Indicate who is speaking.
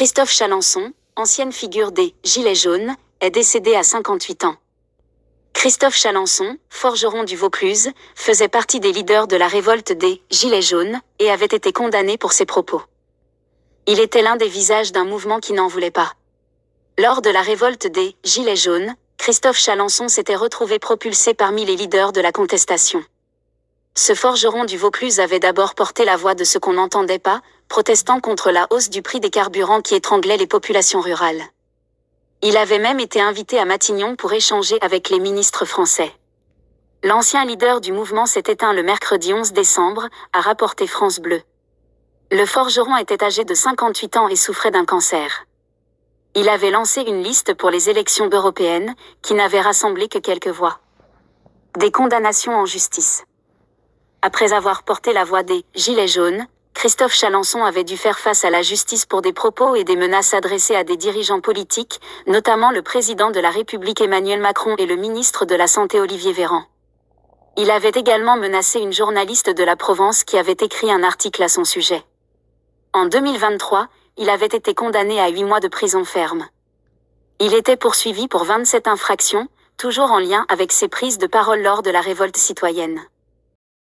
Speaker 1: Christophe Chalencon, ancienne figure des « Gilets jaunes », est décédé à 58 ans. Christophe Chalencon, forgeron du Vaucluse, faisait partie des leaders de la révolte des « Gilets jaunes » et avait été condamné pour ses propos. Il était l'un des visages d'un mouvement qui n'en voulait pas. Lors de la révolte des « Gilets jaunes », Christophe Chalencon s'était retrouvé propulsé parmi les leaders de la contestation. Ce forgeron du Vaucluse avait d'abord porté la voix de ce qu'on n'entendait pas, protestant contre la hausse du prix des carburants qui étranglait les populations rurales. Il avait même été invité à Matignon pour échanger avec les ministres français. L'ancien leader du mouvement s'est éteint le mercredi 11 décembre, a rapporté France Bleu. Le forgeron était âgé de 58 ans et souffrait d'un cancer. Il avait lancé une liste pour les élections européennes, qui n'avait rassemblé que quelques voix. Des condamnations en justice. Après avoir porté la voix des « Gilets jaunes », Christophe Chalencon avait dû faire face à la justice pour des propos et des menaces adressées à des dirigeants politiques, notamment le président de la République Emmanuel Macron et le ministre de la Santé Olivier Véran. Il avait également menacé une journaliste de la Provence qui avait écrit un article à son sujet. En 2023, il avait été condamné à 8 mois de prison ferme. Il était poursuivi pour 27 infractions, toujours en lien avec ses prises de parole lors de la révolte citoyenne.